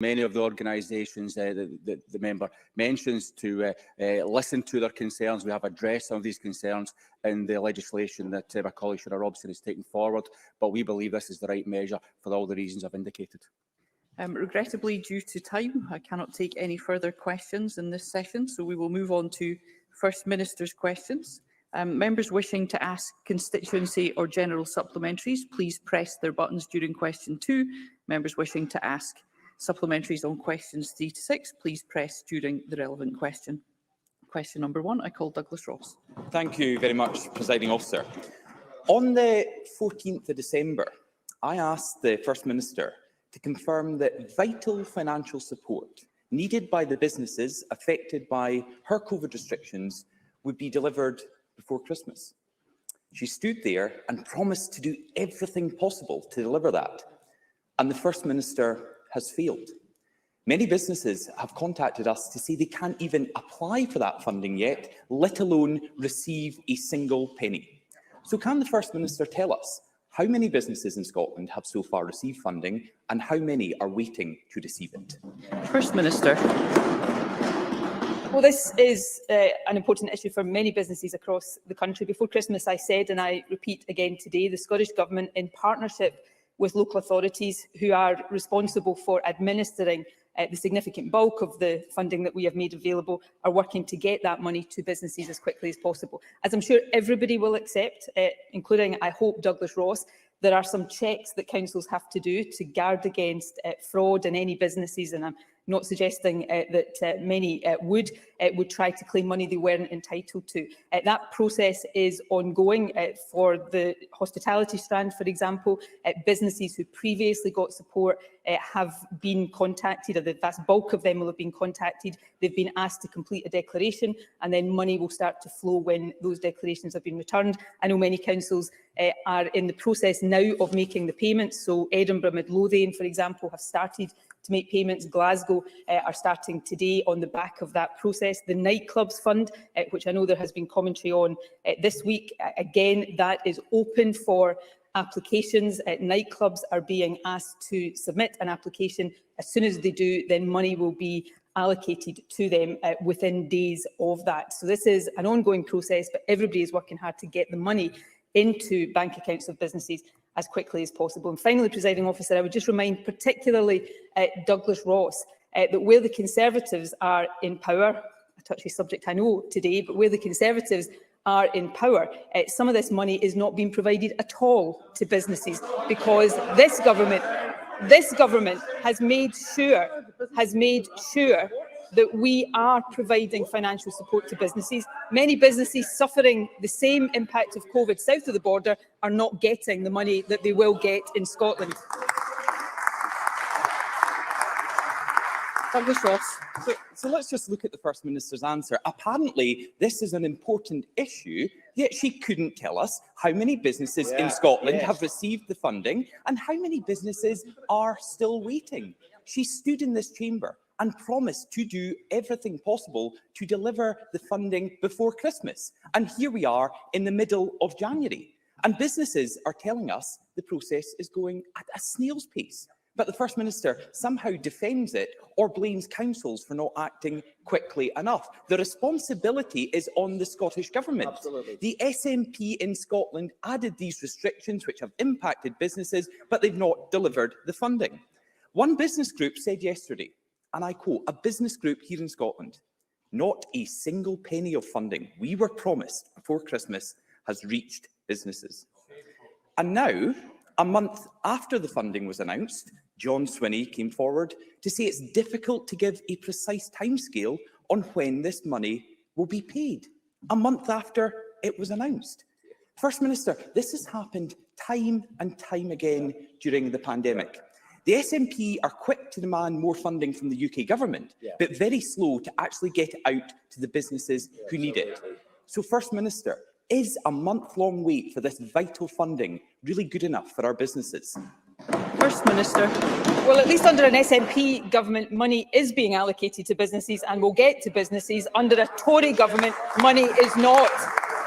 many of the organisations the member mentions to listen to their concerns. We have addressed some of these concerns in the legislation that my colleague Shona Robson has taken forward, but we believe this is the right measure for all the reasons I've indicated. Regrettably, due to time, I cannot take any further questions in this session, so we will move on to First Minister's questions. Members wishing to ask constituency or general supplementaries, please press their buttons during question 2. Members wishing to ask supplementaries on questions 3 to 6, please press during the relevant question. Question number 1, I call Douglas Ross. Thank you very much, Presiding Officer. On the 14th of December, I asked the First Minister to confirm that vital financial support needed by the businesses affected by her COVID restrictions would be delivered before Christmas. She stood there and promised to do everything possible to deliver that, and the First Minister has failed. Many businesses have contacted us to say they can't even apply for that funding yet, let alone receive a single penny. So can the First Minister tell us how many businesses in Scotland have so far received funding and how many are waiting to receive it? First Minister. Well, this is an important issue for many businesses across the country. Before Christmas, I said, and I repeat again today, the Scottish Government, in partnership with local authorities who are responsible for administering the significant bulk of the funding that we have made available, are working to get that money to businesses as quickly as possible. As I'm sure everybody will accept, including, I hope, Douglas Ross, there are some checks that councils have to do to guard against fraud in any businesses, and I'm not suggesting that many would try to claim money they weren't entitled to. That process is ongoing for the hospitality strand, for example. Businesses who previously got support have been contacted, or the vast bulk of them will have been contacted. They've been asked to complete a declaration, and then money will start to flow when those declarations have been returned. I know many councils are in the process now of making the payments. So Edinburgh, Midlothian, for example, have started to make payments. Glasgow are starting today on the back of that process. The Nightclubs Fund, which I know there has been commentary on this week, again, that is open for applications. Nightclubs are being asked to submit an application. As soon as they do, then money will be allocated to them within days of that. So this is an ongoing process, but everybody is working hard to get the money into bank accounts of businesses as quickly as possible. And finally, Presiding Officer, I would just remind particularly Douglas Ross that where the Conservatives are in power, a touchy subject I know today, but where the Conservatives are in power, some of this money is not being provided at all to businesses, because this government has made sure that we are providing financial support to businesses. Many businesses suffering the same impact of COVID south of the border are not getting the money that they will get in Scotland. Douglas Ross. So let's just look at the First Minister's answer. Apparently, this is an important issue, yet she couldn't tell us how many businesses in Scotland have received the funding and how many businesses are still waiting. She stood in this chamber and promised to do everything possible to deliver the funding before Christmas. And here we are in the middle of January. And businesses are telling us the process is going at a snail's pace. But the First Minister somehow defends it or blames councils for not acting quickly enough. The responsibility is on the Scottish Government. Absolutely. The SNP in Scotland added these restrictions which have impacted businesses, but they've not delivered the funding. One business group said yesterday, and I quote, "A business group here in Scotland, not a single penny of funding we were promised before Christmas has reached businesses." And now, a month after the funding was announced, John Swinney came forward to say it's difficult to give a precise timescale on when this money will be paid, a month after it was announced. First Minister, this has happened time and time again during the pandemic. The SNP are quick to demand more funding from the UK government, but very slow to actually get it out to the businesses who need it. So, First Minister, is a month-long wait for this vital funding really good enough for our businesses? First Minister. Well, at least under an SNP government, money is being allocated to businesses and will get to businesses. Under a Tory government, money is not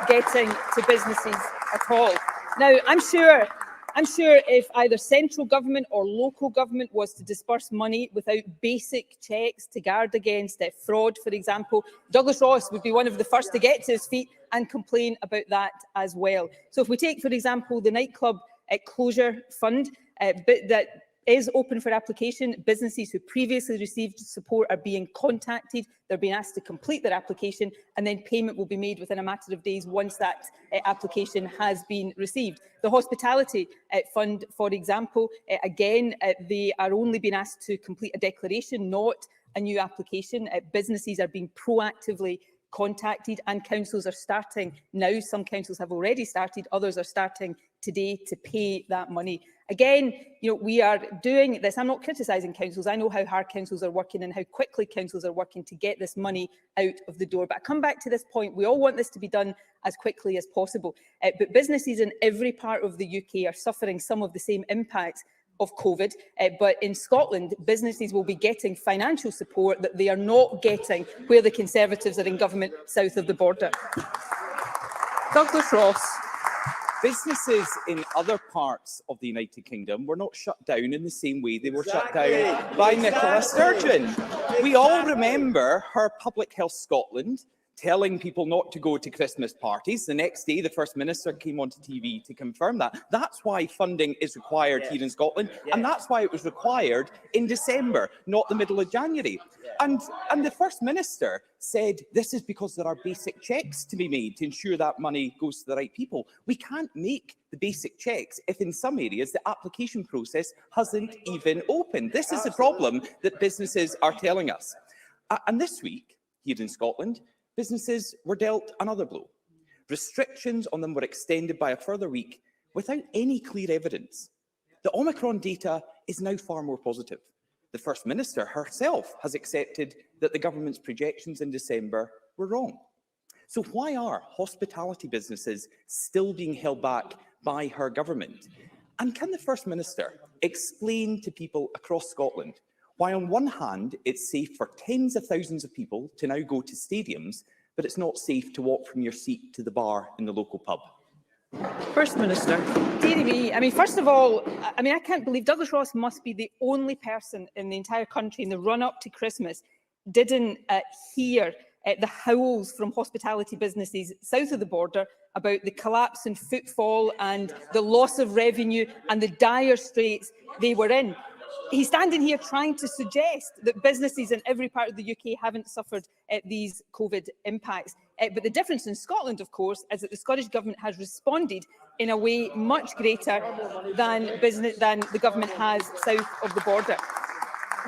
getting to businesses at all. Now, I'm sure I'm sure if either central government or local government was to disburse money without basic checks to guard against fraud, for example, Douglas Ross would be one of the first to get to his feet and complain about that as well. So if we take, for example, the nightclub closure fund that is open for application, businesses who previously received support are being contacted, they're being asked to complete their application, and then payment will be made within a matter of days once that application has been received. The hospitality fund, for example, again, they are only being asked to complete a declaration, not a new application. Businesses are being proactively contacted and councils are starting now. Some councils have already started, others are starting today to pay that money. Again, we are doing this. I'm not criticising councils. I know how hard councils are working and how quickly councils are working to get this money out of the door. But I come back to this point. We all want this to be done as quickly as possible. But businesses in every part of the UK are suffering some of the same impacts of COVID, but in Scotland, businesses will be getting financial support that they are not getting where the Conservatives are in government south of the border. Douglas Ross. Businesses in other parts of the United Kingdom were not shut down in the same way they were shut down by Nicola Sturgeon. We all remember her Public Health Scotland telling people not to go to Christmas parties. The next day, the First Minister came onto TV to confirm that. That's why funding is required here in Scotland, and that's why it was required in December, not the middle of January. And the First Minister said this is because there are basic checks to be made to ensure that money goes to the right people. We can't make the basic checks if in some areas the application process hasn't even opened. This is the problem that businesses are telling us. And this week, here in Scotland, businesses were dealt another blow. Restrictions on them were extended by a further week without any clear evidence. The Omicron data is now far more positive. The First Minister herself has accepted that the government's projections in December were wrong. So why are hospitality businesses still being held back by her government? And can the First Minister explain to people across Scotland why on one hand it's safe for tens of thousands of people to now go to stadiums, but it's not safe to walk from your seat to the bar in the local pub? First Minister. Dearie me. First of all, I can't believe Douglas Ross must be the only person in the entire country in the run-up to Christmas didn't hear the howls from hospitality businesses south of the border about the collapse in footfall and the loss of revenue and the dire straits they were in. He's standing here trying to suggest that businesses in every part of the UK haven't suffered these COVID impacts. But the difference in Scotland, of course, is that the Scottish Government has responded in a way much greater than the government has south of the border.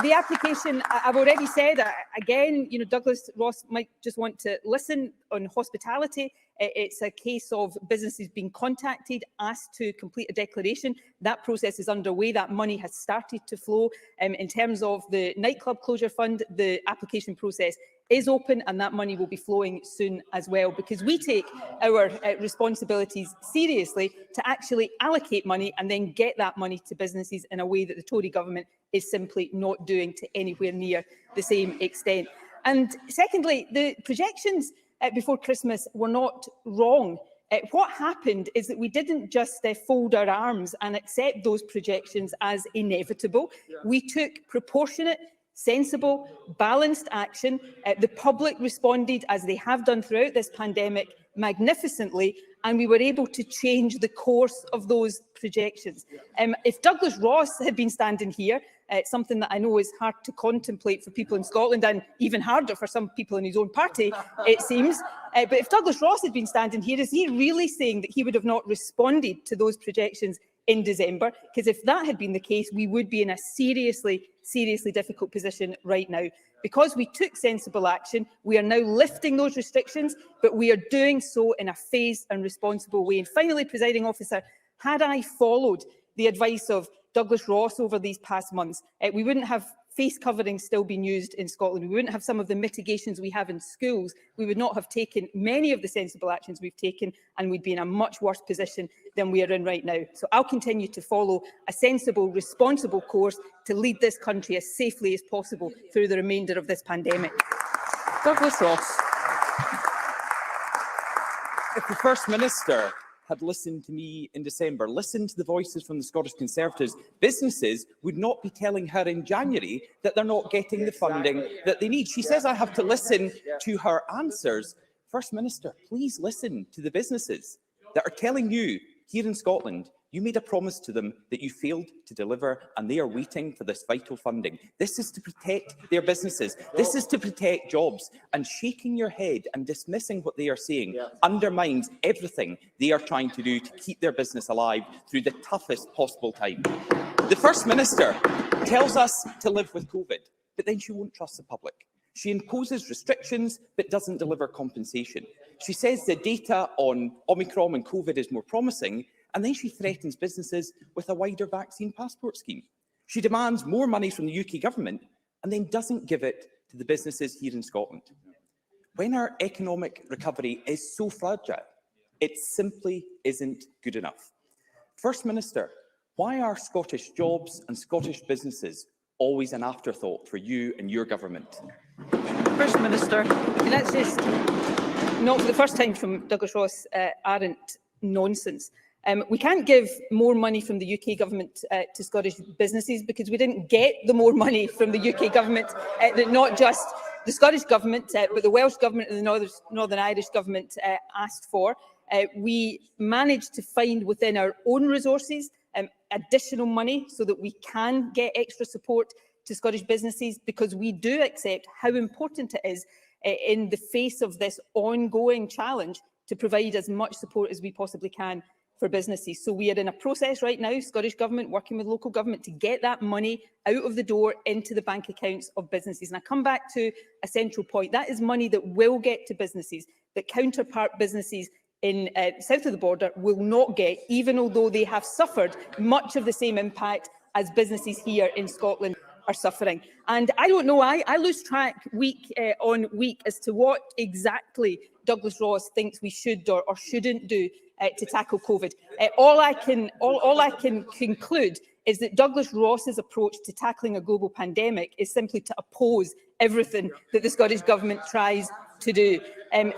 The application, I've already said, again, Douglas Ross might just want to listen on hospitality. It's a case of businesses being contacted, asked to complete a declaration. That process is underway. That money has started to flow. In terms of the nightclub closure fund, the application process is open and that money will be flowing soon as well, because we take our responsibilities seriously to actually allocate money and then get that money to businesses in a way that the Tory government is simply not doing to anywhere near the same extent. And secondly, the projections before Christmas were not wrong. What happened is that we didn't just fold our arms and accept those projections as inevitable. We took proportionate, sensible, balanced action. The public responded, as they have done throughout this pandemic, magnificently, and we were able to change the course of those projections. If Douglas Ross had been standing here, something that I know is hard to contemplate for people in Scotland and even harder for some people in his own party, it seems. But if Douglas Ross had been standing here, is he really saying that he would have not responded to those projections in December? Because if that had been the case, we would be in a seriously difficult position right now. Because we took sensible action, we are now lifting those restrictions, but we are doing so in a phased and responsible way. And finally, Presiding Officer, had I followed the advice of Douglas Ross over these past months, we wouldn't have face coverings still being used in Scotland. We wouldn't have some of the mitigations we have in schools. We would not have taken many of the sensible actions we've taken, and we'd be in a much worse position than we are in right now. So I'll continue to follow a sensible, responsible course to lead this country as safely as possible through the remainder of this pandemic. Douglas Ross. If the First Minister had listened to me in December, listened to the voices from the Scottish Conservatives, businesses would not be telling her in January that they're not getting the funding that they need. She says I have to listen to her answers. First Minister, please listen to the businesses that are telling you here in Scotland you made a promise to them that you failed to deliver, and they are waiting for this vital funding. This is to protect their businesses. This is to protect jobs. And shaking your head and dismissing what they are saying undermines everything they are trying to do to keep their business alive through the toughest possible time. The First Minister tells us to live with COVID, but then she won't trust the public. She imposes restrictions but doesn't deliver compensation. She says the data on Omicron and COVID is more promising, and then she threatens businesses with a wider vaccine passport scheme. She demands more money from the UK government and then doesn't give it to the businesses here in Scotland. When our economic recovery is so fragile, it simply isn't good enough. First Minister, why are Scottish jobs and Scottish businesses always an afterthought for you and your government? First Minister. That's just not for the first time from Douglas Ross arrant nonsense. We can't give more money from the UK government to Scottish businesses because we didn't get the more money from the UK government, that not just the Scottish government, but the Welsh government and the Northern Irish government asked for. We managed to find within our own resources additional money so that we can get extra support to Scottish businesses, because we do accept how important it is in the face of this ongoing challenge to provide as much support as we possibly can for businesses. So we are in a process right now, Scottish Government working with local government, to get that money out of the door into the bank accounts of businesses. And I come back to a central point. That is money that will get to businesses, that counterpart businesses in south of the border will not get, even although they have suffered much of the same impact as businesses here in Scotland are suffering. And I don't know, I lose track week on week as to what exactly Douglas Ross thinks we should or shouldn't do to tackle COVID. All I can conclude is that Douglas Ross's approach to tackling a global pandemic is simply to oppose everything that the Scottish Government tries to do.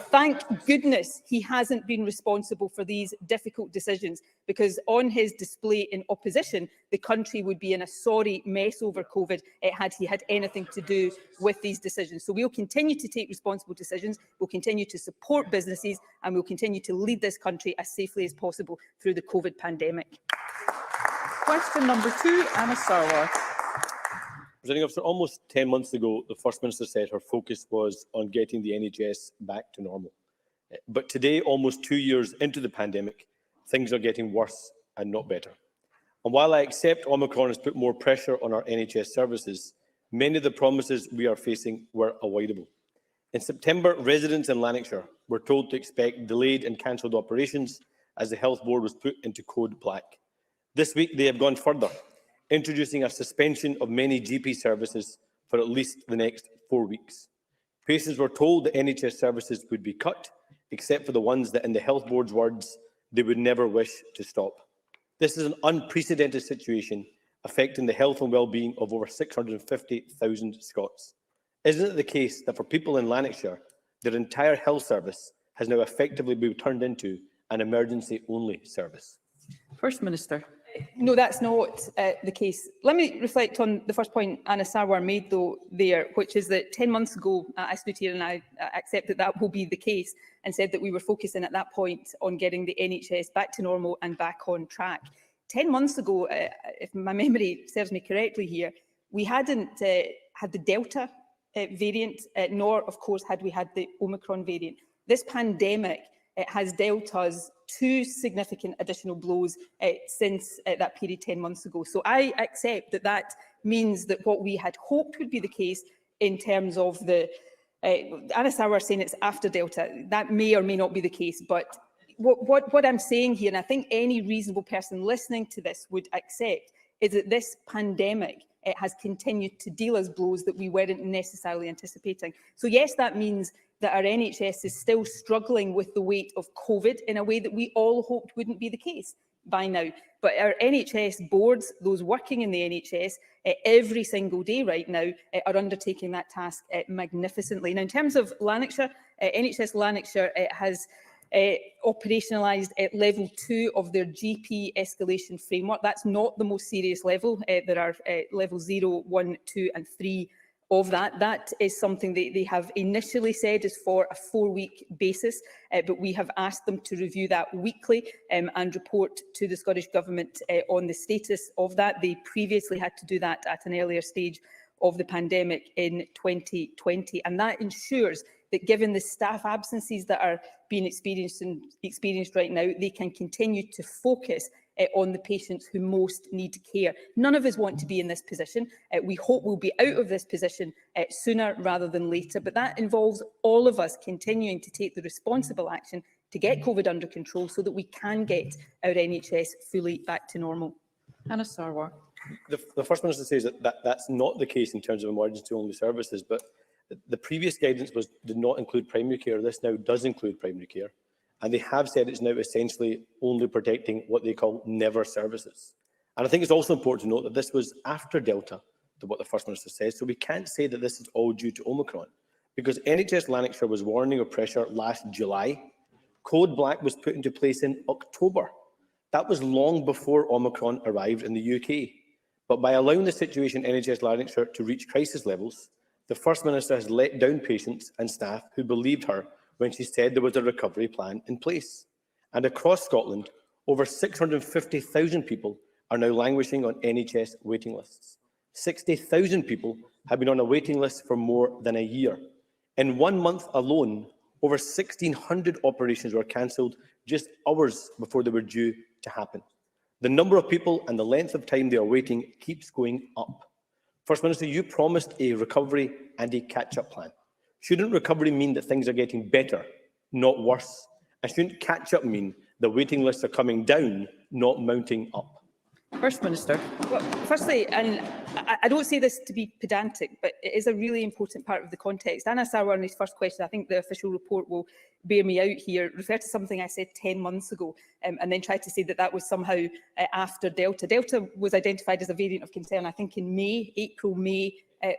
Thank goodness he hasn't been responsible for these difficult decisions, because on his display in opposition, the country would be in a sorry mess over COVID had he had anything to do with these decisions. So we'll continue to take responsible decisions, we'll continue to support businesses, and we'll continue to lead this country as safely as possible through the COVID pandemic. Question number 2, Anna Sarwar. Presiding Officer, almost 10 months ago, the First Minister said her focus was on getting the NHS back to normal. But today, almost 2 years into the pandemic, things are getting worse and not better. And while I accept Omicron has put more pressure on our NHS services, many of the promises we are facing were avoidable. In September, residents in Lanarkshire were told to expect delayed and cancelled operations as the Health Board was put into code black. This week, they have gone further, introducing a suspension of many GP services for at least the next 4 weeks. Patients were told that NHS services would be cut, except for the ones that, in the Health Board's words, they would never wish to stop. This is an unprecedented situation affecting the health and well-being of over 650,000 Scots. Isn't it the case that for people in Lanarkshire, their entire health service has now effectively been turned into an emergency-only service? First Minister. No, that's not the case. Let me reflect on the first point Anna Sarwar made, though, there, which is that 10 months ago, I stood here and I accept that that will be the case, and said that we were focusing at that point on getting the NHS back to normal and back on track. 10 months ago, if my memory serves me correctly here, we hadn't had the Delta variant, nor, of course, had we had the Omicron variant. This pandemic has dealt us 2 significant additional blows since that period 10 months ago. So I accept that that means that what we had hoped would be the case in terms of the Anna Sarwar saying it's after Delta, that may or may not be the case, but what I'm saying here, and I think any reasonable person listening to this would accept, is that this pandemic has continued to deal us blows that we weren't necessarily anticipating. So yes, that means that our NHS is still struggling with the weight of COVID in a way that we all hoped wouldn't be the case by now. But our NHS boards, those working in the NHS, every single day right now are undertaking that task magnificently. Now, in terms of Lanarkshire, NHS Lanarkshire has operationalised at level 2 of their GP escalation framework. That's not the most serious level. There are level 0, 1, 2 and 3 of that. That is something they have initially said is for a 4-week basis, but we have asked them to review that weekly and report to the Scottish Government on the status of that. They previously had to do that at an earlier stage of the pandemic in 2020, and that ensures that, given the staff absences that are being experienced right now, they can continue to focus on the patients who most need care. None of us want to be in this position. We hope we'll be out of this position sooner rather than later, but that involves all of us continuing to take the responsible action to get COVID under control so that we can get our NHS fully back to normal. Hannah Sarwar. The First Minister says that that's not the case in terms of emergency-only services, but the previous guidance did not include primary care. This now does include primary care. And they have said it's now essentially only protecting what they call never services. And I think it's also important to note that this was after Delta, to what the First Minister says. So we can't say that this is all due to Omicron, because NHS Lanarkshire was warning of pressure last July. Code Black was put into place in October. That was long before Omicron arrived in the UK. But by allowing the situation in NHS Lanarkshire to reach crisis levels, the First Minister has let down patients and staff who believed her when she said there was a recovery plan in place. And across Scotland, over 650,000 people are now languishing on NHS waiting lists. 60,000 people have been on a waiting list for more than a year. In 1 month alone, over 1,600 operations were cancelled just hours before they were due to happen. The number of people and the length of time they are waiting keeps going up. First Minister, you promised a recovery and a catch-up plan. Shouldn't recovery mean that things are getting better, not worse? And shouldn't catch-up mean the waiting lists are coming down, not mounting up? First Minister. Well, firstly, and I don't say this to be pedantic, but it is a really important part of the context. Anna Sarwar, in his first question, I think the official report will bear me out here, referred to something I said 10 months ago, and then tried to say that that was somehow after Delta. Delta was identified as a variant of concern, I think, in April, May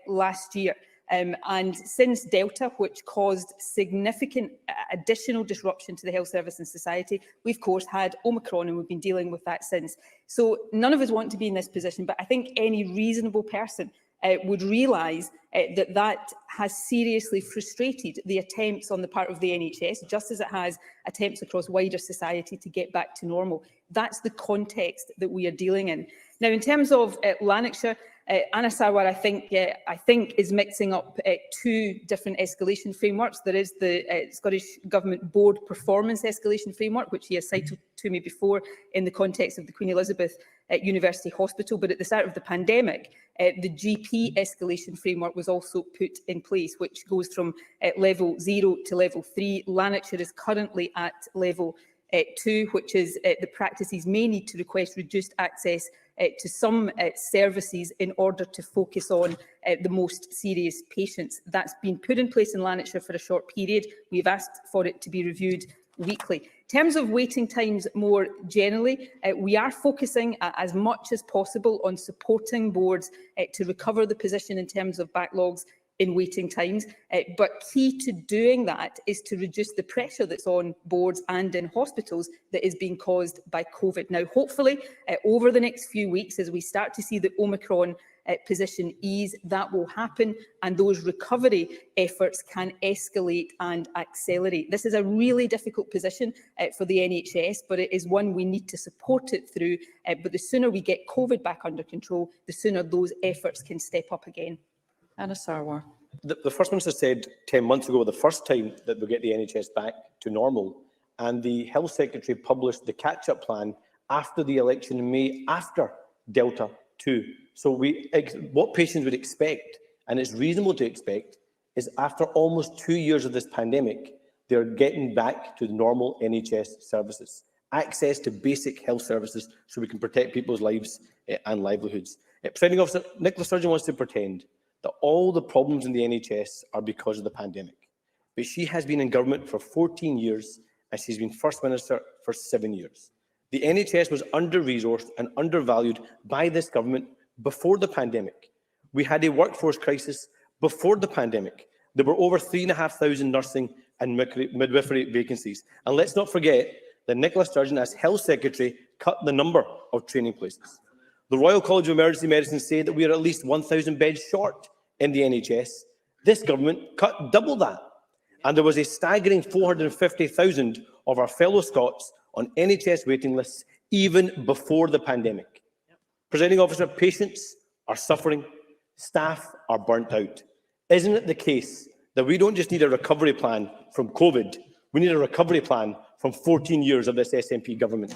last year. And since Delta, which caused significant additional disruption to the health service and society, we of course had Omicron, and we've been dealing with that since. So none of us want to be in this position, but I think any reasonable person would realise that that has seriously frustrated the attempts on the part of the NHS, just as it has attempts across wider society to get back to normal. That's the context that we are dealing in. Now, in terms of Lanarkshire, Anna Sarwar, I think, is mixing up 2 different escalation frameworks. There is the Scottish Government Board Performance Escalation Framework, which he has cited to me before in the context of the Queen Elizabeth University Hospital. But at the start of the pandemic, the GP escalation framework was also put in place, which goes from level 0 to level 3. Lanarkshire is currently at level 2, which is the practices may need to request reduced access to some services in order to focus on the most serious patients. That's been put in place in Lanarkshire for a short period. We've asked for it to be reviewed weekly. In terms of waiting times more generally, we are focusing as much as possible on supporting boards to recover the position in terms of backlogs in waiting times, but key to doing that is to reduce the pressure that's on boards and in hospitals that is being caused by COVID. Now, hopefully, over the next few weeks, as we start to see the Omicron position ease, that will happen, and those recovery efforts can escalate and accelerate. This is a really difficult position for the NHS, but it is one we need to support it through. But the sooner we get COVID back under control, the sooner those efforts can step up again. Anna Sarwar. The First Minister said 10 months ago, the first time that we'll get the NHS back to normal, and the Health Secretary published the catch-up plan after the election in May, after Delta 2. So what patients would expect, and it's reasonable to expect, is after almost 2 years of this pandemic, they're getting back to the normal NHS services, access to basic health services so we can protect people's lives and livelihoods. Presiding Officer, Nicola Sturgeon wants to pretend that all the problems in the NHS are because of the pandemic. But she has been in government for 14 years and she's been First Minister for 7 years. The NHS was under-resourced and undervalued by this government before the pandemic. We had a workforce crisis before the pandemic. There were over 3,500 nursing and midwifery vacancies. And let's not forget that Nicola Sturgeon, as Health Secretary, cut the number of training places. The Royal College of Emergency Medicine say that we are at least 1,000 beds short in the NHS. This government cut double that. And there was a staggering 450,000 of our fellow Scots on NHS waiting lists even before the pandemic. Presiding Officer, patients are suffering, staff are burnt out. Isn't it the case that we don't just need a recovery plan from COVID, we need a recovery plan from 14 years of this SNP government?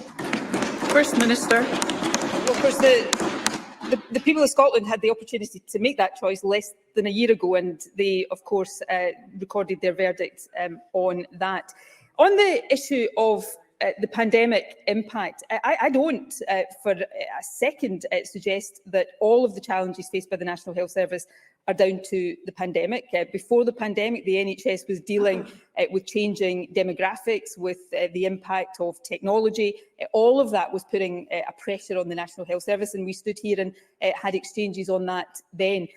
First Minister. Well, of course, the people of Scotland had the opportunity to make that choice less than a year ago, and they, of course, recorded their verdict on that. On the issue of the pandemic impact, I don't for a second suggest that all of the challenges faced by the National Health Service are down to the pandemic. Before the pandemic, the NHS was dealing with changing demographics, with the impact of technology. All of that was putting a pressure on the National Health Service, and we stood here and had exchanges on that then.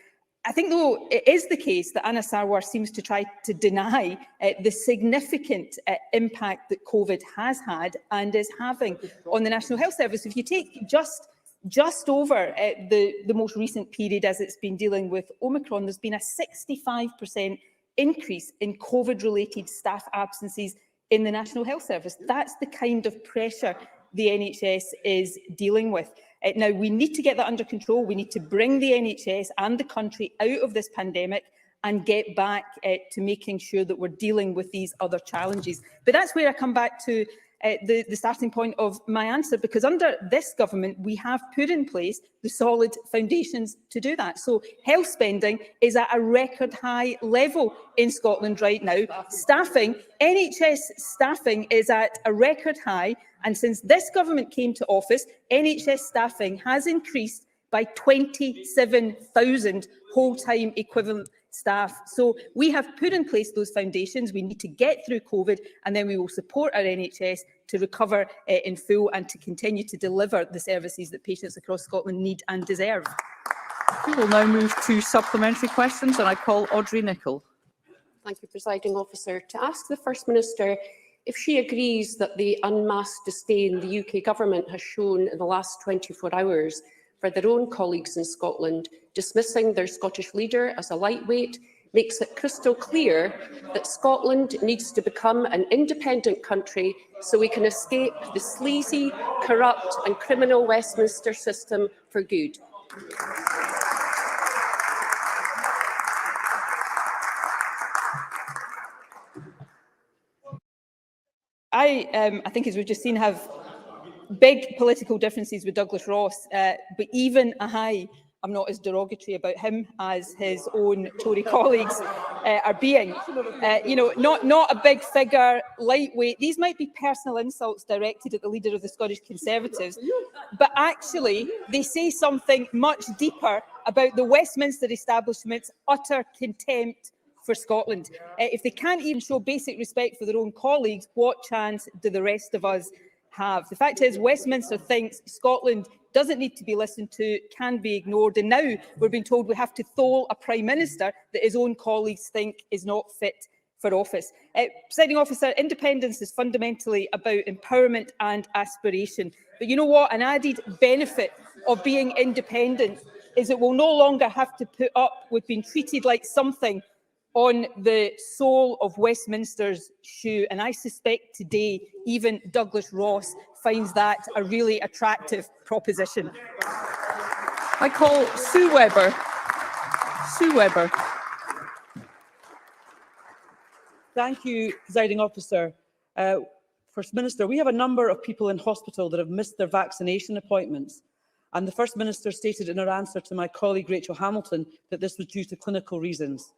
I think, though, it is the case that Anna Sarwar seems to try to deny the significant impact that COVID has had and is having on the National Health Service. If you take just over the most recent period as it's been dealing with Omicron, there's been a 65% increase in COVID-related staff absences in the National Health Service. That's the kind of pressure the NHS is dealing with. Now, we need to get that under control. We need to bring the NHS and the country out of this pandemic and get back to making sure that we're dealing with these other challenges. But that's where I come back to the starting point of my answer, because under this government, we have put in place the solid foundations to do that. So health spending is at a record high level in Scotland right now. Staffing, NHS staffing is at a record high. And since this government came to office, NHS staffing has increased by 27,000 whole-time equivalent staff. So we have put in place those foundations. We need to get through COVID, and then we will support our NHS to recover in full and to continue to deliver the services that patients across Scotland need and deserve. We will now move to supplementary questions, and I call Audrey Nicholl. Thank you, Presiding Officer. To ask the First Minister if she agrees that the unmasked disdain the UK Government has shown in the last 24 hours for their own colleagues in Scotland, dismissing their Scottish leader as a lightweight, makes it crystal clear that Scotland needs to become an independent country so we can escape the sleazy, corrupt and criminal Westminster system for good. I think, as we've just seen, have big political differences with Douglas Ross, but even I'm not as derogatory about him as his own Tory colleagues are being. Not a big figure, lightweight. These might be personal insults directed at the leader of the Scottish Conservatives, but actually they say something much deeper about the Westminster establishment's utter contempt for Scotland. If they can't even show basic respect for their own colleagues, what chance do the rest of us have? The fact is, Westminster thinks Scotland doesn't need to be listened to, can be ignored, and now we're being told we have to thole a Prime Minister that his own colleagues think is not fit for office. Presiding Officer, independence is fundamentally about empowerment and aspiration. But you know what? An added benefit of being independent is that we'll no longer have to put up with being treated like something on the sole of Westminster's shoe. And I suspect today even Douglas Ross finds that a really attractive proposition. I call Sue Webber. Sue Webber. Thank you, Presiding Officer. First Minister, we have a number of people in hospital that have missed their vaccination appointments. And the First Minister stated in her answer to my colleague Rachel Hamilton that this was due to clinical reasons.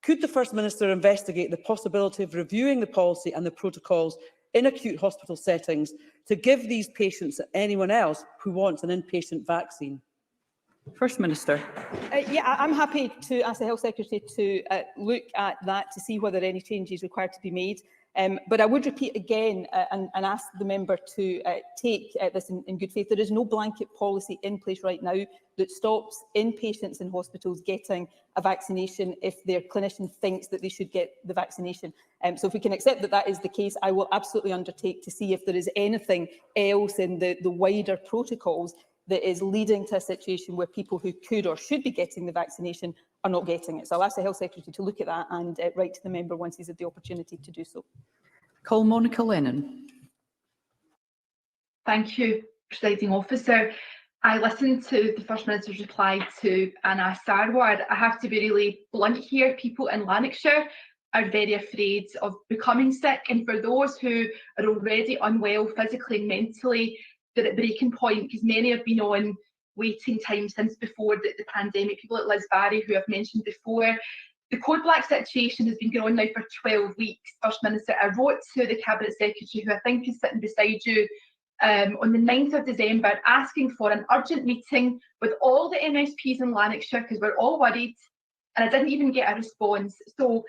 Could the First Minister investigate the possibility of reviewing the policy and the protocols in acute hospital settings to give these patients and anyone else who wants an inpatient vaccine? First Minister. Yeah, I'm happy to ask the Health Secretary to look at that to see whether any change is required to be made. But I would repeat again and ask the member to take this in good faith. There is no blanket policy in place right now that stops inpatients in hospitals getting a vaccination if their clinician thinks that they should get the vaccination. So if we can accept that that is the case, I will absolutely undertake to see if there is anything else in the wider protocols that is leading to a situation where people who could or should be getting the vaccination are not getting it. So I'll ask the Health Secretary to look at that and write to the member once he's had the opportunity to do so. Call Monica Lennon. Thank you, Presiding Officer. I listened to the First Minister's reply to Anna Sarwar. I have to be really blunt here. People in Lanarkshire are very afraid of becoming sick, and for those who are already unwell physically and mentally, they're at breaking point because many have been on waiting time since before the pandemic. People like Liz Barry, who I've mentioned before. The code black situation has been going on now for 12 weeks. First Minister, I wrote to the Cabinet Secretary, who I think is sitting beside you, on the 9th of December, asking for an urgent meeting with all the MSPs in Lanarkshire because we're all worried, and I didn't even get a response. So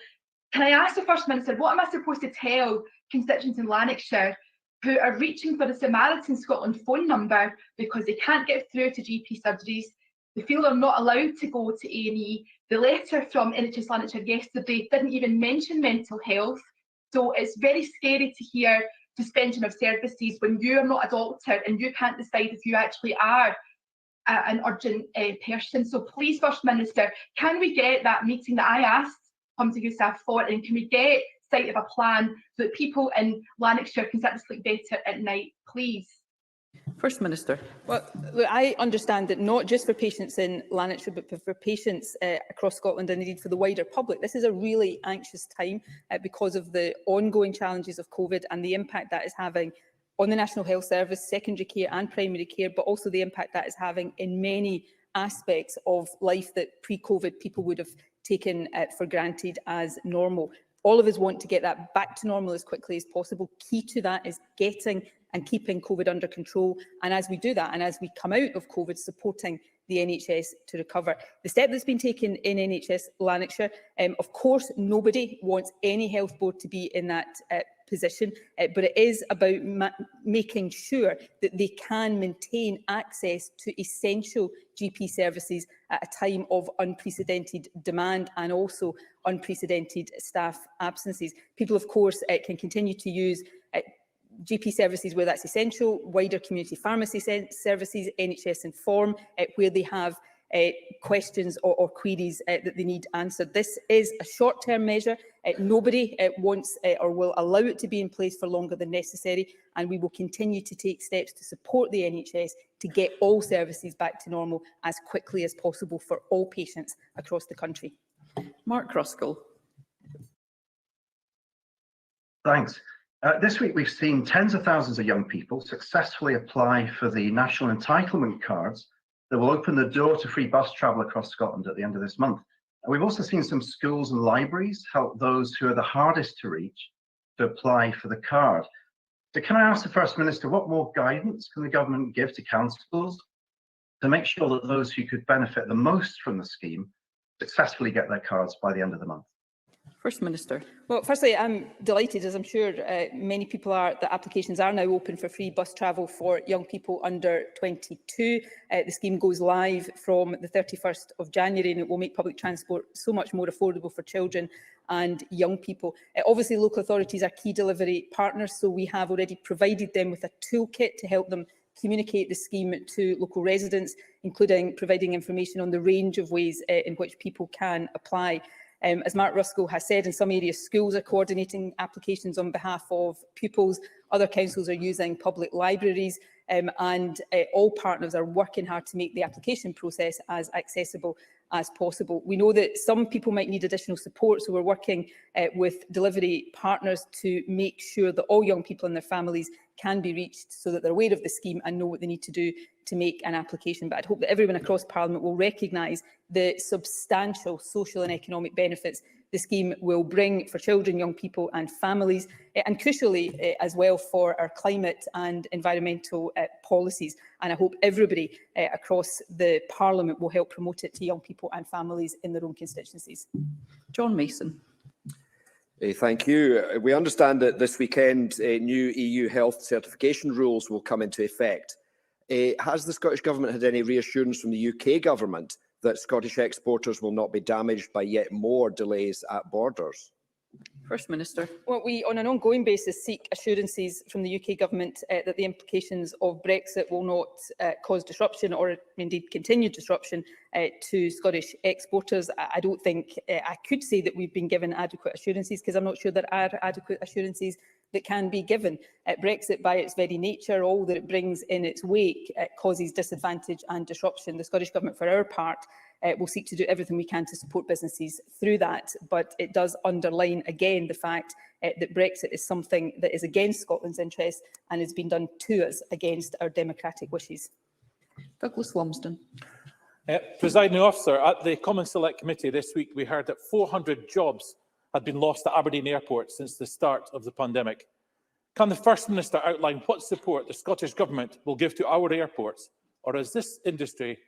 can I ask the First Minister, what am I supposed to tell constituents in Lanarkshire who are reaching for the Samaritan Scotland phone number because they can't get through to GP surgeries? They feel they're not allowed to go to A&E. The letter from NHS Lanarkshire yesterday didn't even mention mental health. So it's very scary to hear suspension of services when you are not a doctor and you can't decide if you actually are an urgent person. So please, First Minister, can we get that meeting that I asked Humza Yousaf for, and can we get sight of a plan so that people in Lanarkshire can start to sleep better at night, please? First Minister. Well, look, I understand that not just for patients in Lanarkshire, but for patients across Scotland and indeed for the wider public, this is a really anxious time because of the ongoing challenges of COVID and the impact that is having on the National Health Service, secondary care and primary care, but also the impact that is having in many aspects of life that pre-COVID people would have taken for granted as normal. All of us want to get that back to normal as quickly as possible. Key to that is getting and keeping COVID under control. And as we do that, and as we come out of COVID, supporting the NHS to recover. The step that's been taken in NHS Lanarkshire, of course, nobody wants any health board to be in that position, but it is about making sure that they can maintain access to essential GP services at a time of unprecedented demand and also unprecedented staff absences. People, of course, can continue to use GP services where that's essential, wider community pharmacy services, NHS Inform, where they have questions or queries that they need answered. This is a short-term measure. Nobody wants or will allow it to be in place for longer than necessary, and we will continue to take steps to support the NHS to get all services back to normal as quickly as possible for all patients across the country. Mark Ruskell. Thanks. This week we've seen tens of thousands of young people successfully apply for the national entitlement cards that will open the door to free bus travel across Scotland at the end of this month. And we've also seen some schools and libraries help those who are the hardest to reach to apply for the card. So can I ask the First Minister, what more guidance can the government give to councils to make sure that those who could benefit the most from the scheme successfully get their cards by the end of the month? First Minister. Well, firstly, I'm delighted, as I'm sure many people are, that applications are now open for free bus travel for young people under 22. The scheme goes live from the 31st of January and it will make public transport so much more affordable for children and young people. Obviously, local authorities are key delivery partners, so we have already provided them with a toolkit to help them communicate the scheme to local residents, including providing information on the range of ways in which people can apply. As Mark Ruskell has said, in some areas schools are coordinating applications on behalf of pupils, other councils are using public libraries, and all partners are working hard to make the application process as accessible as possible. We know that some people might need additional support, so we're working with delivery partners to make sure that all young people and their families can be reached so that they're aware of the scheme and know what they need to do to make an application. But I'd hope that everyone across Parliament will recognise the substantial social and economic benefits the scheme will bring for children, young people and families, and crucially as well for our climate and environmental policies. And I hope everybody across the Parliament will help promote it to young people and families in their own constituencies. John Mason. Thank you. We understand that this weekend new EU health certification rules will come into effect. Has the Scottish Government had any reassurance from the UK Government that Scottish exporters will not be damaged by yet more delays at borders? First Minister. Well, we, on an ongoing basis, seek assurances from the UK Government that the implications of Brexit will not cause disruption or indeed continued disruption to Scottish exporters. I don't think I could say that we've been given adequate assurances, because I'm not sure there are adequate assurances that can be given. Brexit, by its very nature, all that it brings in its wake, causes disadvantage and disruption. The Scottish Government, for our part, will seek to do everything we can to support businesses through that, but it does underline again the fact that Brexit is something that is against Scotland's interests and has been done to us against our democratic wishes. Douglas Lumsden. Presiding Officer, at the Common Select Committee this week, we heard that 400 jobs had been lost at Aberdeen Airport since the start of the pandemic. Can the First Minister outline what support the Scottish Government will give to our airports, or is this industry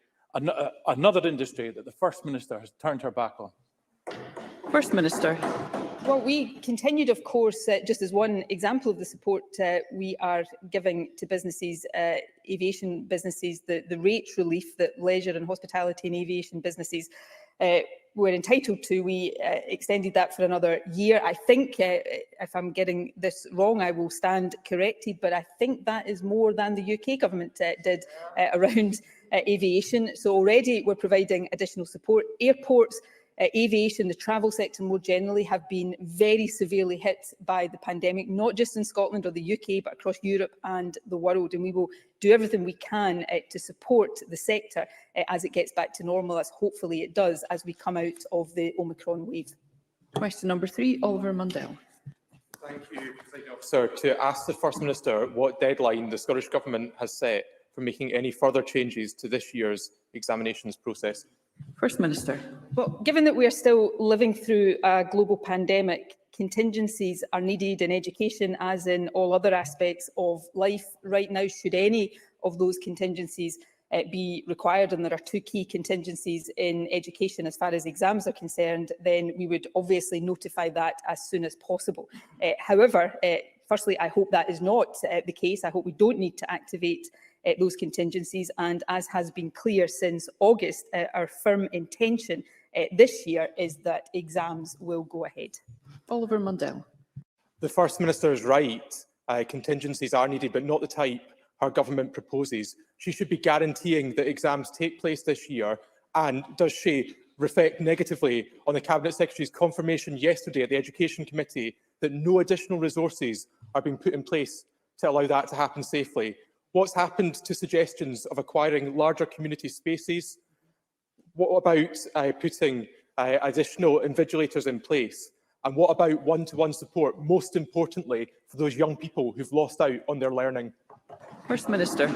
another industry that the First Minister has turned her back on? First Minister. Well, we continued, of course, just as one example of the support we are giving to businesses, aviation businesses, the rates relief that leisure and hospitality and aviation businesses were entitled to. We extended that for another year. I think, if I'm getting this wrong, I will stand corrected, but I think that is more than the UK Government did around aviation. So already we're providing additional support. Airports, aviation, the travel sector more generally have been very severely hit by the pandemic, not just in Scotland or the UK, but across Europe and the world. And we will do everything we can to support the sector as it gets back to normal, as hopefully it does as we come out of the Omicron wave. Question number 3, Oliver Mundell. Thank you, Presiding Officer. To ask the First Minister what deadline the Scottish Government has set for making any further changes to this year's examinations process. First Minister. Well, given that we are still living through a global pandemic, contingencies are needed in education as in all other aspects of life right now. Should any of those contingencies be required, and there are 2 key contingencies in education as far as exams are concerned, then we would obviously notify that as soon as possible. However, firstly, I hope that is not the case. I hope we don't need to activate those contingencies, and as has been clear since August, our firm intention this year is that exams will go ahead. Oliver Mundell. The First Minister is right. Contingencies are needed, but not the type her government proposes. She should be guaranteeing that exams take place this year, and does she reflect negatively on the Cabinet Secretary's confirmation yesterday at the Education Committee that no additional resources are being put in place to allow that to happen safely? What's happened to suggestions of acquiring larger community spaces? What about putting additional invigilators in place? And what about one-to-one support, most importantly, for those young people who've lost out on their learning? First Minister.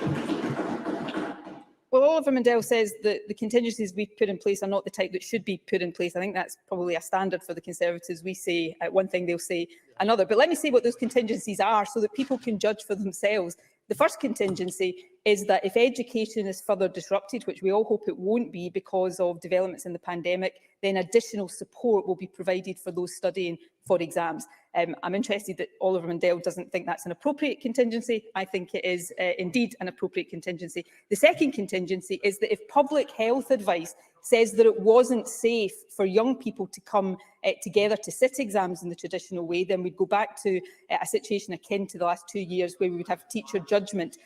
Well, Oliver Mundell says that the contingencies we've put in place are not the type that should be put in place. I think that's probably a standard for the Conservatives. We say one thing, they'll say another. But let me say what those contingencies are so that people can judge for themselves. The first contingency is that if education is further disrupted, which we all hope it won't be because of developments in the pandemic, then additional support will be provided for those studying for exams. I'm interested that Oliver Mundell doesn't think that's an appropriate contingency. I think it is indeed an appropriate contingency. The second contingency is that if public health advice says that it wasn't safe for young people to come together to sit exams in the traditional way, then we'd go back to a situation akin to the last 2 years where we would have teacher judgment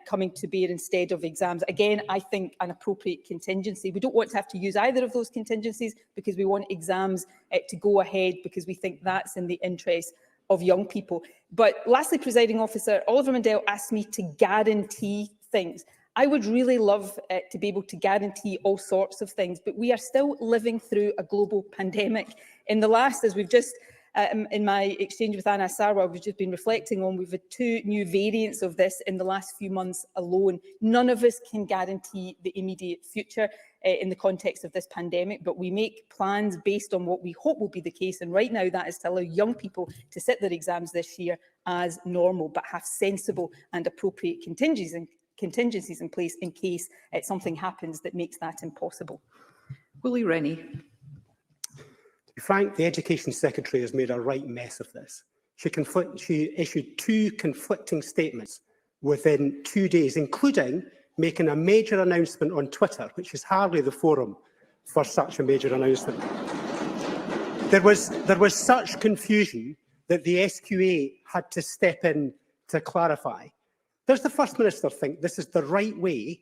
coming to bear instead of exams. Again, I think an appropriate contingency. We don't want to have to use either of those contingencies because we want exams to go ahead, because we think that's in the interest of young people. But lastly, Presiding Officer, Oliver Mundell asked me to guarantee things. I would really love to be able to guarantee all sorts of things, but we are still living through a global pandemic. In the last, as we've just in my exchange with Anna Sarwar, we've just been reflecting on, we've had 2 new variants of this in the last few months alone. None of us can guarantee the immediate future in the context of this pandemic, but we make plans based on what we hope will be the case. And right now, that is to allow young people to sit their exams this year as normal, but have sensible and appropriate contingencies in place in case something happens that makes that impossible. Willie Rennie. To be frank, the Education Secretary has made a right mess of this. She issued 2 conflicting statements within 2 days, including making a major announcement on Twitter, which is hardly the forum for such a major announcement. There was such confusion that the SQA had to step in to clarify. Does the First Minister think this is the right way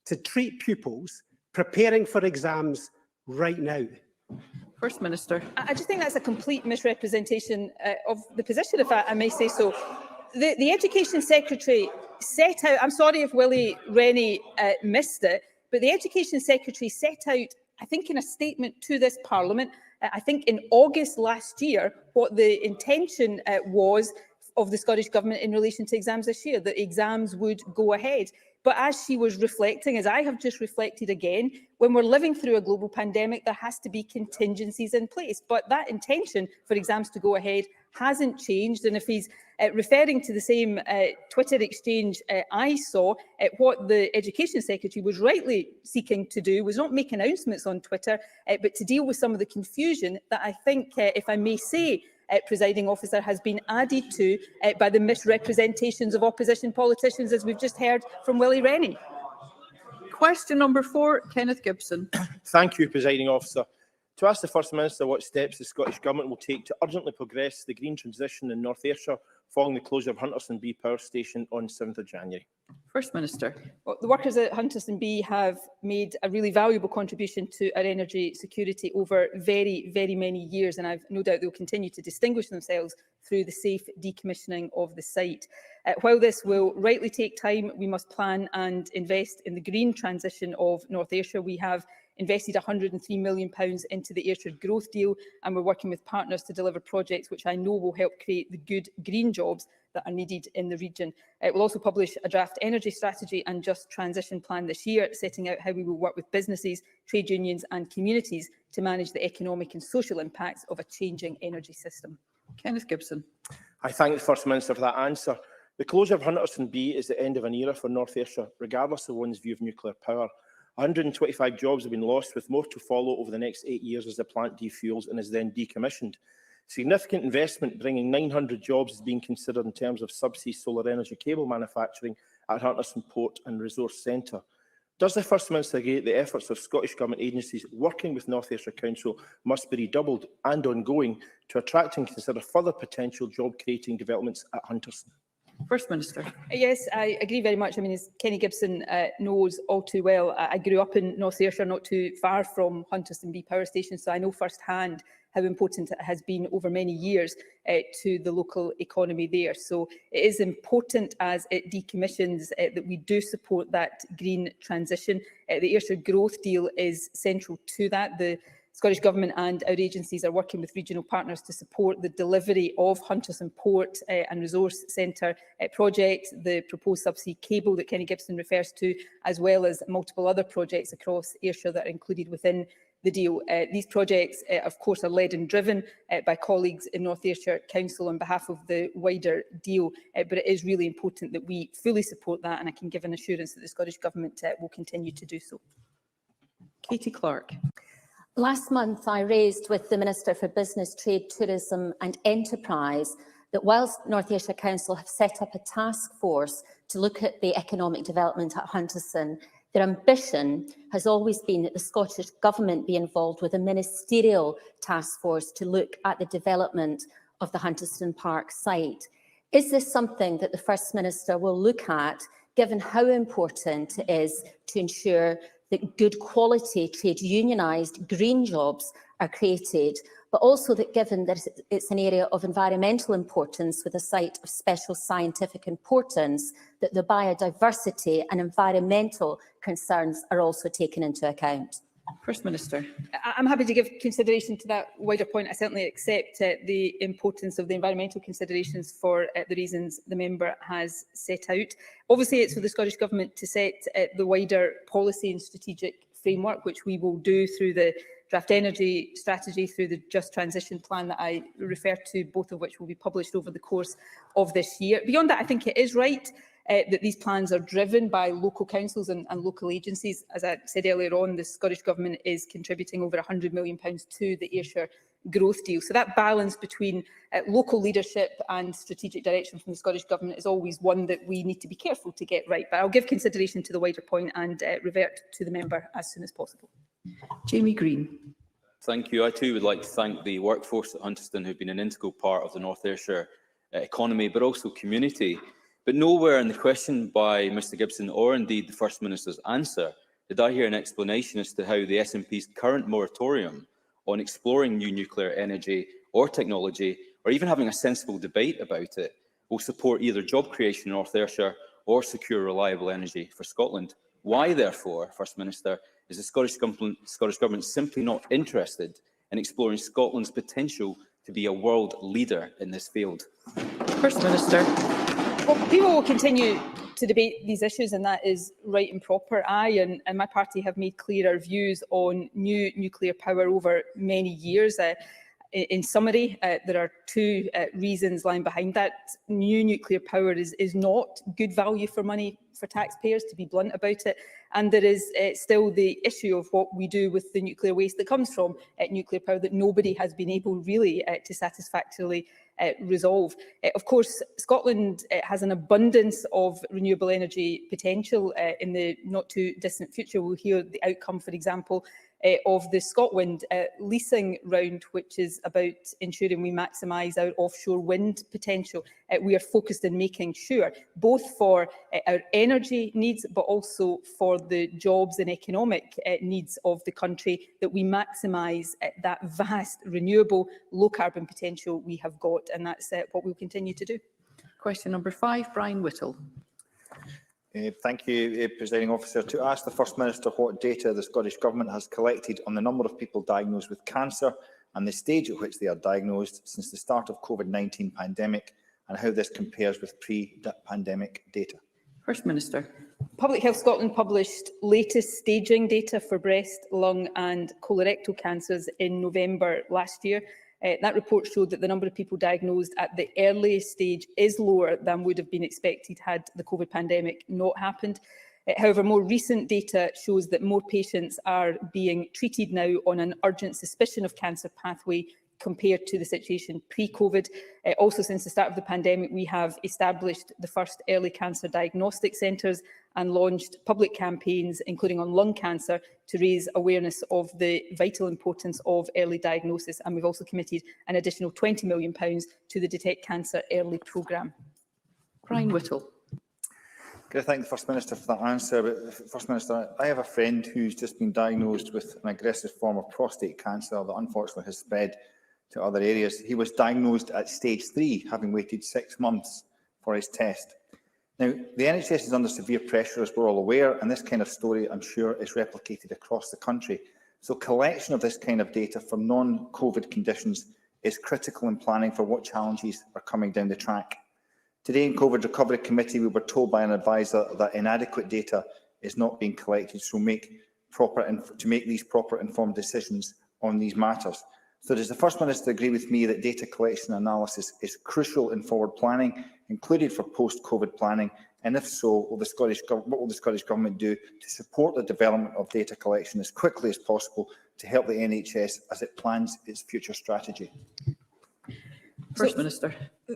to treat pupils preparing for exams right now? First Minister. I just think that's a complete misrepresentation of the position, if I may say so. The Education Secretary set out, I'm sorry if Willie Rennie missed it, but the Education Secretary set out, I think in a statement to this Parliament, I think in August last year, what the intention was of the Scottish Government in relation to exams this year, that exams would go ahead. But as she was reflecting, as I have just reflected again, when we're living through a global pandemic, there has to be contingencies in place. But that intention for exams to go ahead hasn't changed. And if he's referring to the same Twitter exchange I saw, what the Education Secretary was rightly seeking to do was not make announcements on Twitter, but to deal with some of the confusion that I think, if I may say, presiding officer, has been added to by the misrepresentations of opposition politicians, as we've just heard from Willie Rennie. Question number 4, Kenneth Gibson. Thank you, presiding officer. To ask the First Minister what steps the Scottish Government will take to urgently progress the green transition in North Ayrshire following the closure of Hunterston B Power Station on 7th of January. First Minister. Well, the workers at Hunterston B have made a really valuable contribution to our energy security over very, very many years, and I've no doubt they'll continue to distinguish themselves through the safe decommissioning of the site. While this will rightly take time, we must plan and invest in the green transition of North Ayrshire. We have invested £103 million into the Ayrshire Growth Deal, and we're working with partners to deliver projects which I know will help create the good green jobs that are needed in the region. We'll also publish a draft energy strategy and just transition plan this year, setting out how we will work with businesses, trade unions and communities to manage the economic and social impacts of a changing energy system. Kenneth Gibson. I thank the First Minister for that answer. The closure of Hunterston B is the end of an era for North Ayrshire, regardless of one's view of nuclear power. 125 jobs have been lost, with more to follow over the next 8 years as the plant defuels and is then decommissioned. Significant investment, bringing 900 jobs, is being considered in terms of subsea solar energy cable manufacturing at Hunterston Port and Resource Centre. Does the First Minister agree that the efforts of Scottish Government agencies working with North Ayrshire Council must be redoubled and ongoing to attract and consider further potential job-creating developments at Hunterston? First Minister. Yes, I agree very much. I mean, as Kenny Gibson knows all too well, I grew up in North Ayrshire, not too far from Hunterston B Power Station, so I know firsthand how important it has been over many years to the local economy there. So it is important, as it decommissions, that we do support that green transition. The Ayrshire Growth Deal is central to that. The Scottish Government and our agencies are working with regional partners to support the delivery of Hunterston Port and Resource Centre projects, the proposed subsea cable that Kenny Gibson refers to, as well as multiple other projects across Ayrshire that are included within the deal. These projects, of course, are led and driven by colleagues in North Ayrshire Council on behalf of the wider deal, but it is really important that we fully support that, and I can give an assurance that the Scottish Government will continue to do so. Katie Clark. Last month, I raised with the Minister for Business, Trade, Tourism and Enterprise that whilst North Ayrshire Council have set up a task force to look at the economic development at Hunterston, their ambition has always been that the Scottish Government be involved with a ministerial task force to look at the development of the Hunterston Park site. Is this something that the First Minister will look at, given how important it is to ensure that good quality trade unionised green jobs are created, but also that given that it's an area of environmental importance with a site of special scientific importance, that the biodiversity and environmental concerns are also taken into account? First Minister. I'm happy to give consideration to that wider point. I certainly accept the importance of the environmental considerations for the reasons the member has set out. Obviously, it's for the Scottish Government to set the wider policy and strategic framework, which we will do through the draft energy strategy, through the Just Transition plan that I refer to, both of which will be published over the course of this year. Beyond that, I think it is right that these plans are driven by local councils and local agencies. As I said earlier on, the Scottish Government is contributing over £100 million to the Ayrshire growth deal. So that balance between local leadership and strategic direction from the Scottish Government is always one that we need to be careful to get right. But I'll give consideration to the wider point and revert to the member as soon as possible. Jamie Green. Thank you. I too would like to thank the workforce at Hunterston who've been an integral part of the North Ayrshire economy, but also community. But nowhere in the question by Mr Gibson, or indeed the First Minister's answer, did I hear an explanation as to how the SNP's current moratorium on exploring new nuclear energy or technology, or even having a sensible debate about it, will support either job creation in North Ayrshire or secure reliable energy for Scotland. Why, therefore, First Minister, is the Scottish Government simply not interested in exploring Scotland's potential to be a world leader in this field? First Minister. Well, people will continue to debate these issues, and that is right and proper. I and my party have made clear our views on new nuclear power over many years. In summary, there are two reasons lying behind that. New nuclear power is not good value for money for taxpayers, to be blunt about it. And there is still the issue of what we do with the nuclear waste that comes from nuclear power that nobody has been able really to satisfactorily resolve. Of course, Scotland has an abundance of renewable energy potential in the not too distant future. We'll hear the outcome, for example, of the ScotWind leasing round, which is about ensuring we maximise our offshore wind potential. We are focused on making sure, both for our energy needs, but also for the jobs and economic needs of the country, that we maximise that vast renewable low-carbon potential we have got, and that's what we'll continue to do. Question number 5, Brian Whittle. Thank you, Presiding Officer. To ask the First Minister what data the Scottish Government has collected on the number of people diagnosed with cancer and the stage at which they are diagnosed since the start of COVID-19 pandemic, and how this compares with pre-pandemic data. First Minister. Public Health Scotland published latest staging data for breast, lung and colorectal cancers in November last year. That report showed that the number of people diagnosed at the earliest stage is lower than would have been expected had the COVID pandemic not happened. However, more recent data shows that more patients are being treated now on an urgent suspicion of cancer pathway compared to the situation pre-COVID. Also, since the start of the pandemic, we have established the first early cancer diagnostic centres and launched public campaigns, including on lung cancer, to raise awareness of the vital importance of early diagnosis. And we've also committed an additional £20 million to the Detect Cancer Early programme. Brian Whittle. Can I thank the First Minister for that answer? But First Minister, I have a friend who's just been diagnosed with an aggressive form of prostate cancer that unfortunately has spread to other areas. He was diagnosed at stage 3, having waited 6 months for his test. Now, the NHS is under severe pressure, as we're all aware, and this kind of story, I'm sure, is replicated across the country. So collection of this kind of data for non-COVID conditions is critical in planning for what challenges are coming down the track. Today in COVID Recovery Committee, we were told by an advisor that inadequate data is not being collected, so to make these proper informed decisions on these matters. So does the First Minister agree with me that data collection and analysis is crucial in forward planning, included for post-COVID planning? And if so, what will the Scottish Government do to support the development of data collection as quickly as possible to help the NHS as it plans its future strategy? First Minister.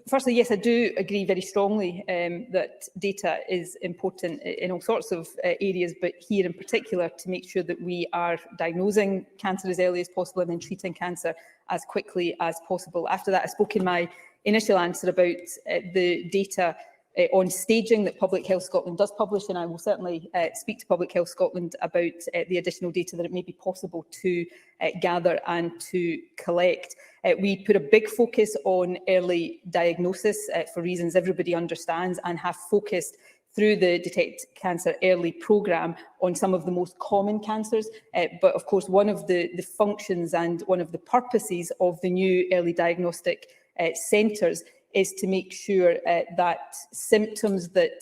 Firstly, yes, I do agree very strongly that data is important in all sorts of areas, but here in particular to make sure that we are diagnosing cancer as early as possible and then treating cancer as quickly as possible. After that, I spoke in my initial answer about the data on staging that Public Health Scotland does publish, and I will certainly speak to Public Health Scotland about the additional data that it may be possible to gather and to collect. We put a big focus on early diagnosis for reasons everybody understands, and have focused through the Detect Cancer Early programme on some of the most common cancers. But of course, one of the functions and one of the purposes of the new early diagnostic centres is to make sure that symptoms that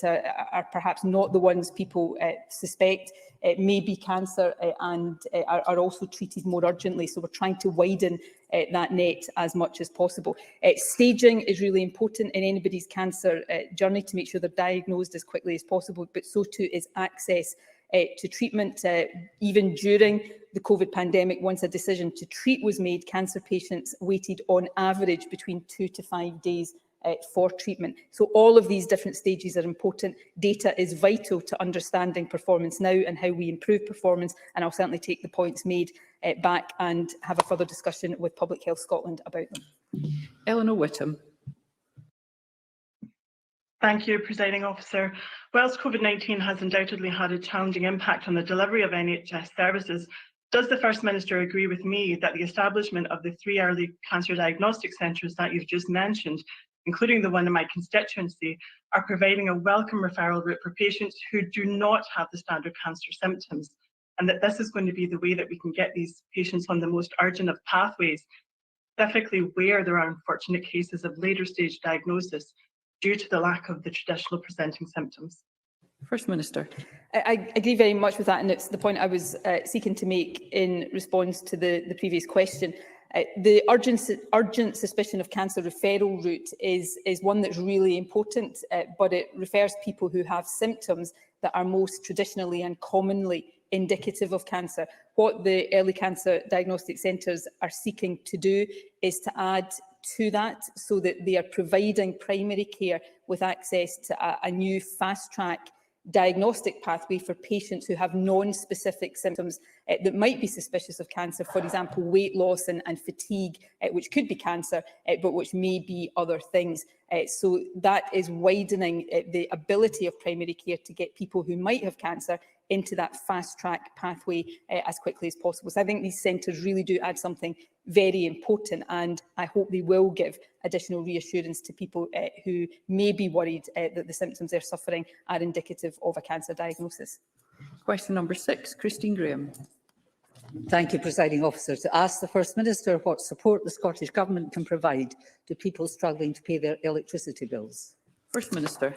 are perhaps not the ones people suspect may be cancer and are also treated more urgently. So we're trying to widen that net as much as possible. Staging is really important in anybody's cancer journey to make sure they're diagnosed as quickly as possible, but so too is access to treatment. Even during the COVID pandemic, once a decision to treat was made, cancer patients waited on average between 2 to 5 days for treatment. So all of these different stages are important. Data is vital to understanding performance now and how we improve performance, and I'll certainly take the points made back and have a further discussion with Public Health Scotland about them. Eleanor Whittam. Thank you, Presiding Officer. Whilst COVID-19 has undoubtedly had a challenging impact on the delivery of NHS services, does the First Minister agree with me that the establishment of the 3 early cancer diagnostic centres that you've just mentioned, including the one in my constituency, are providing a welcome referral route for patients who do not have the standard cancer symptoms, and that this is going to be the way that we can get these patients on the most urgent of pathways, specifically where there are unfortunate cases of later stage diagnosis due to the lack of the traditional presenting symptoms? First Minister. I agree very much with that, and it's the point I was seeking to make in response to the previous question. The urgent suspicion of cancer referral route is one that's really important, but it refers people who have symptoms that are most traditionally and commonly indicative of cancer. What the early cancer diagnostic centres are seeking to do is to add to that so that they are providing primary care with access to a new fast-track diagnostic pathway for patients who have non-specific symptoms that might be suspicious of cancer, for example, weight loss and fatigue, which could be cancer, but which may be other things. So that is widening the ability of primary care to get people who might have cancer into that fast-track pathway as quickly as possible. So I think these centres really do add something very important, and I hope they will give additional reassurance to people who may be worried that the symptoms they're suffering are indicative of a cancer diagnosis. Question number 6, Christine Graham. Thank you, Presiding Officer. To ask the First Minister what support the Scottish Government can provide to people struggling to pay their electricity bills. First Minister.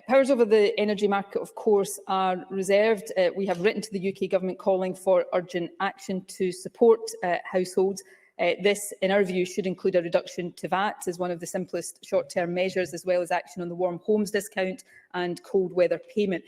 Powers over the energy market, of course, are reserved. We have written to the UK Government calling for urgent action to support households. This, in our view, should include a reduction to VAT as one of the simplest short-term measures, as well as action on the warm homes discount and cold weather payment.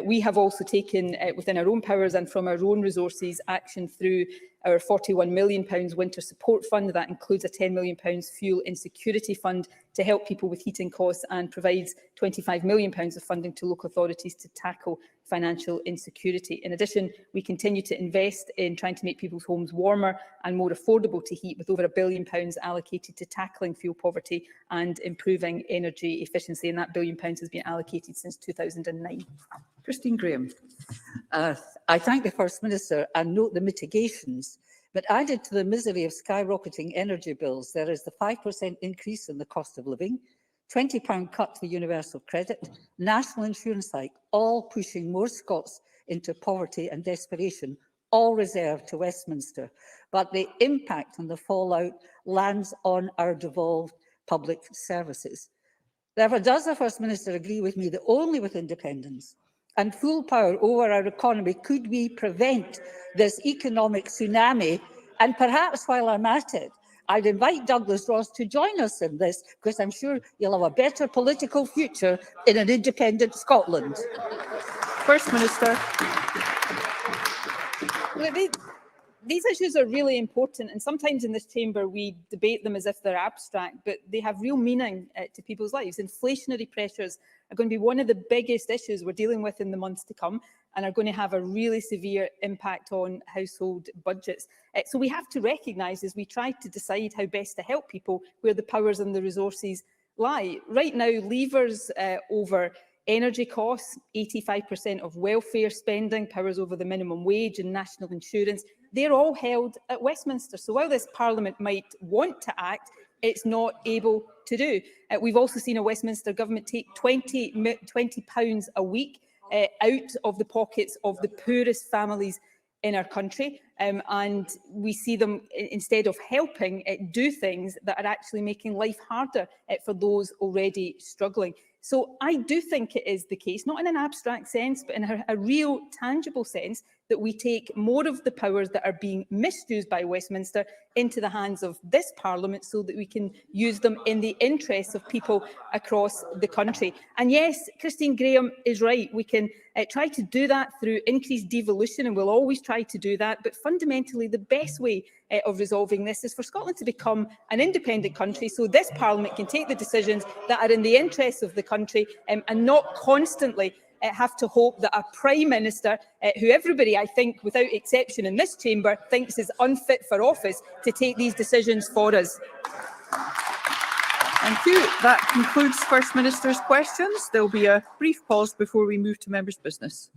We have also taken, within our own powers and from our own resources, action through our £41 million winter support fund. That includes a £10 million fuel insecurity fund to help people with heating costs, and provides £25 million of funding to local authorities to tackle financial insecurity. In addition, we continue to invest in trying to make people's homes warmer and more affordable to heat, with over £1 billion allocated to tackling fuel poverty and improving energy efficiency, and that £1 billion has been allocated since 2009. Christine Graham. I thank the First Minister and note the mitigations, but added to the misery of skyrocketing energy bills, there is the 5% increase in the cost of living, £20 cut to universal credit, national insurance hike, all pushing more Scots into poverty and desperation, all reserved to Westminster. But the impact and the fallout lands on our devolved public services. Therefore, does the First Minister agree with me that only with independence and full power over our economy could we prevent this economic tsunami? And perhaps while I'm at it, I'd invite Douglas Ross to join us in this, because I'm sure you'll have a better political future in an independent Scotland. First Minister. These issues are really important, and sometimes in this chamber we debate them as if they're abstract, but they have real meaning to people's lives. Inflationary pressures are going to be one of the biggest issues we're dealing with in the months to come, and are going to have a really severe impact on household budgets. So we have to recognise, as we try to decide how best to help people, where the powers and the resources lie. Right now, levers over energy costs, 85% of welfare spending, powers over the minimum wage and national insurance, they're all held at Westminster. So while this Parliament might want to act, it's not able to do. We've also seen a Westminster government take £20 a week out of the pockets of the poorest families in our country, and we see them, instead of helping, do things that are actually making life harder for those already struggling. So I do think it is the case, not in an abstract sense, but in a real tangible sense, that that we take more of the powers that are being misused by Westminster into the hands of this Parliament so that we can use them in the interests of people across the country. And yes, Christine Graham is right. We can try to do that through increased devolution, and we'll always try to do that. But fundamentally, the best way of resolving this is for Scotland to become an independent country, so this Parliament can take the decisions that are in the interests of the country and not constantly have to hope that a Prime Minister, who everybody, I think, without exception in this chamber, thinks is unfit for office, to take these decisions for us. Thank you. That concludes First Minister's questions. There will be a brief pause before we move to members' business.